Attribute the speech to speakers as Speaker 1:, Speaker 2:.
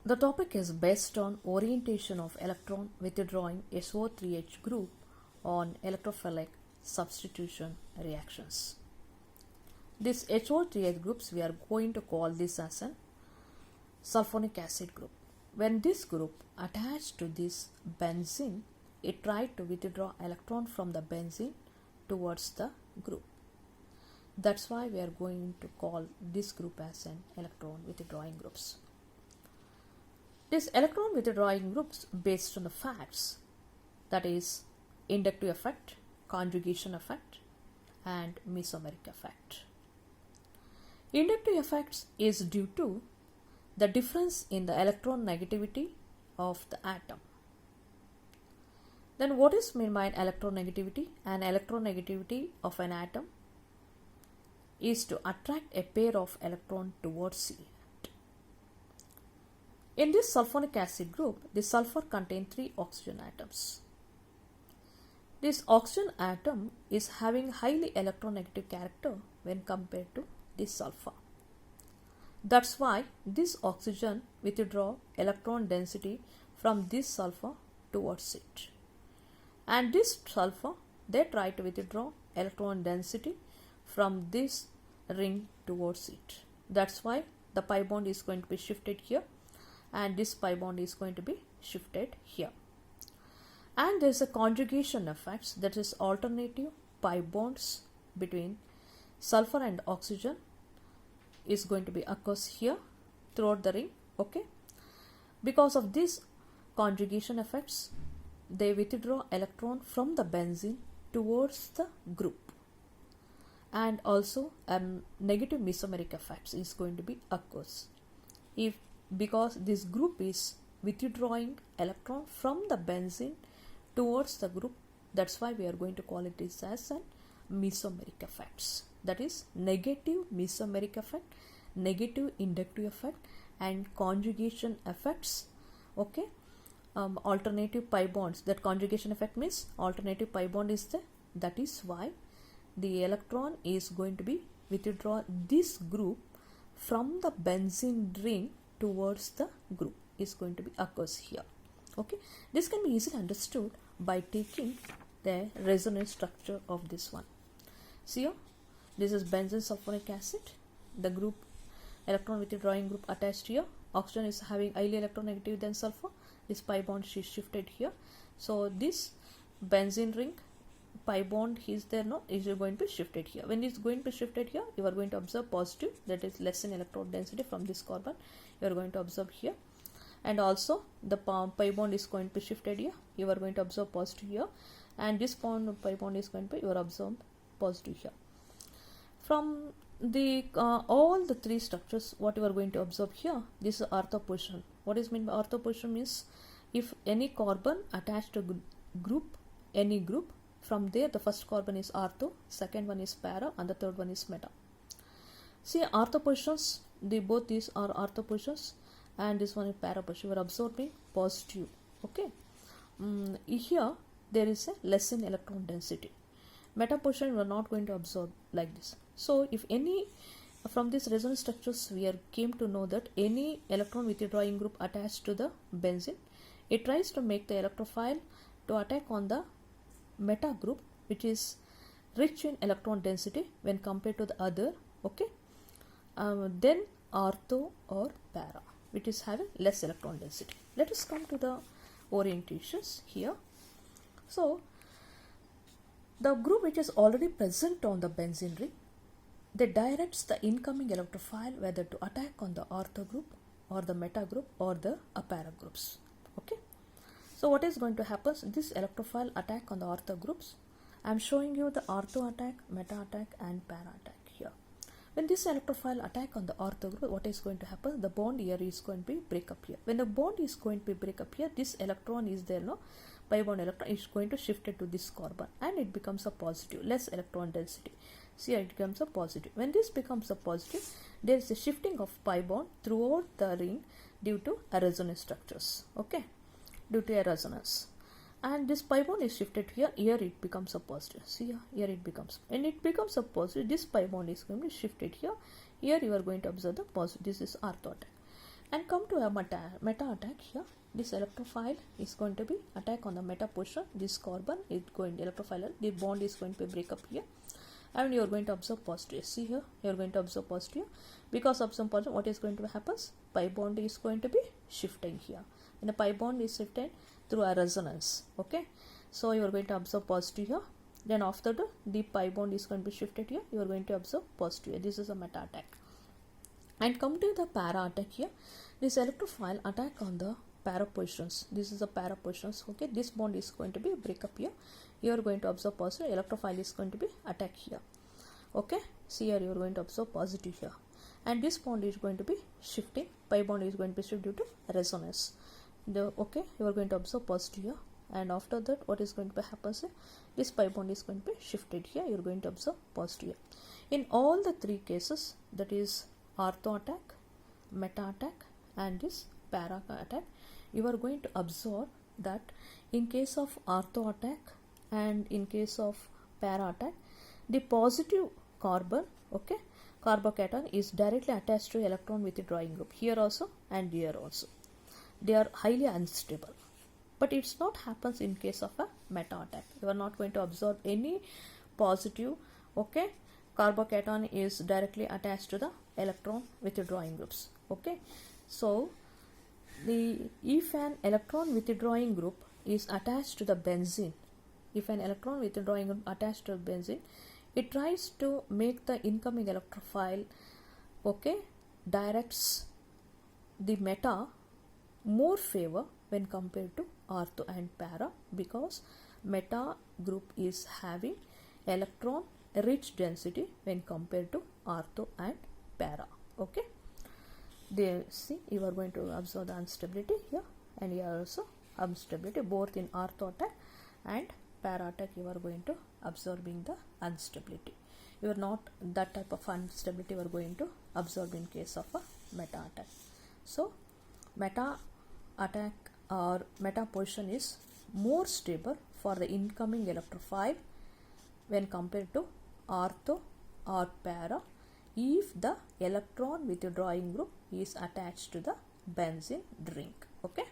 Speaker 1: The topic is based on orientation of electron withdrawing SO3H group on electrophilic substitution reactions. This SO3H groups, we are going to call this as an sulfonic acid group. When this group attached to this benzene, it tried to withdraw electron from the benzene towards the group. That's why we are going to call this group as an electron withdrawing groups. These electron withdrawing groups based on the facts, that is inductive effect, conjugation effect and mesomeric effect. Inductive effects is due to the difference in the electron negativity of the atom. Then what is meant by electronegativity? An electronegativity of an atom is to attract a pair of electrons towards it. In this sulfonic acid group, the sulfur contains 3 oxygen atoms. This oxygen atom is having highly electronegative character when compared to this sulfur. That's why this oxygen withdraw electron density from this sulfur towards it. And this sulfur, they try to withdraw electron density from this ring towards it. That's why the pi bond is going to be shifted here and this pi bond is going to be shifted here. And there is a conjugation effects, that is alternative pi bonds between sulfur and oxygen is going to be occurs here throughout the ring. Okay, because of this conjugation effects, they withdraw electron from the benzene towards the group, and also a negative mesomeric effects is going to be occurs if because this group is withdrawing electron from the benzene towards the group. That's why we are going to call it as an mesomeric effects, that is negative mesomeric effect, negative inductive effect and conjugation effects. Okay, alternative pi bonds, that conjugation effect means alternative pi bond is there. That is why the electron is going to be withdraw this group from the benzene ring towards the group is going to be occurs here. Okay, this can be easily understood by taking the resonance structure of this one. See here, this is benzene sulfonic acid, the group electron withdrawing group attached here. Oxygen is having highly electronegative than sulfur. This pi bond is shifted here. So this benzene ring pi bond is there now, is going to be shifted here. When it is going to be shifted here, you are going to observe positive, that is less in electron density from this carbon. You are going to observe here, and also the pi bond is going to be shifted here. You are going to observe positive here, and this pi bond is going to be you are observed positive here. From the all the 3 structures, what you are going to observe here, this is ortho position. What is meant by ortho position means if any carbon attached to group, any group, from there the first carbon is ortho, second one is para and the third one is meta. See ortho positions, both these are ortho positions and this one is para position. You are observing positive. Okay, here there is a less in electron density. Meta position you are not going to observe like this. So if any from these resonance structures we came to know that any electron withdrawing group attached to the benzene, it tries to make the electrophile to attack on the meta group which is rich in electron density when compared to the other. Okay, then ortho or para which is having less electron density. Let us come to the orientations here. So the group which is already present on the benzene ring, they directs the incoming electrophile whether to attack on the ortho group or the meta group or the para groups. Okay, so what is going to happen? This electrophile attack on the ortho groups. I am showing you the ortho attack, meta attack and para attack here. When this electrophile attack on the ortho group, what is going to happen? The bond here is going to be break up here. When the bond is going to be break up here, this electron is there, no? Pi bond electron is going to shift it to this carbon and it becomes a positive, less electron density. See, it becomes a positive. When this becomes a positive, there is a shifting of pi bond throughout the ring due to a resonance structures. Okay, due to a resonance. And this pi bond is shifted here, here it becomes a positive. See here it becomes, when it becomes a positive, this pi bond is going to be shifted here, here you are going to observe the positive. This is ortho attack. And come to a meta attack here. This electrophile is going to be attack on the meta position. This carbon is going to electrophile, the bond is going to break up here, and you are going to observe positive. See here, you are going to observe positive. Because of some positive, what is going to happen? Pi bond is going to be shifting here, and the pi bond is shifted through a resonance. Okay, so you are going to observe positive here. Then after the pi bond is going to be shifted here, you are going to observe positive. This is a meta attack. And come to the para attack here. This electrophile attack on the para positions. This is the para positions. Okay, this bond is going to be break up here. You are going to observe positive. Electrophile is going to be attack here. Okay, see here, you are going to observe positive here, and this bond is going to be shifting. Pi bond is going to be shifted due to resonance. Okay, you are going to observe positive here, and after that, what is going to happen? This pi bond is going to be shifted here. You are going to observe positive here. In all the three cases, that is ortho attack, meta attack, and this para attack, you are going to observe that in case of ortho attack and in case of para attack, the positive carbon, okay, carbocation is directly attached to electron withdrawing group here also and here also. They are highly unstable. But it's not happens in case of a meta attack. You are not going to observe any positive, okay, carbocation is directly attached to the electron withdrawing groups. Okay, so if an electron withdrawing group is attached to the benzene, if an electron withdrawing group attached to benzene, it tries to make the incoming electrophile, okay, directs the meta more favor when compared to ortho and para, because meta group is having electron rich density when compared to ortho and para. Okay, there, see, you are going to observe the instability here, and here also instability both in ortho attack and para attack. You are going to observing the instability. You are not that type of instability you are going to observe in case of a meta attack. So meta attack or meta position is more stable for the incoming electrophile when compared to ortho or para if the electron withdrawing group is attached to the benzene ring. Okay.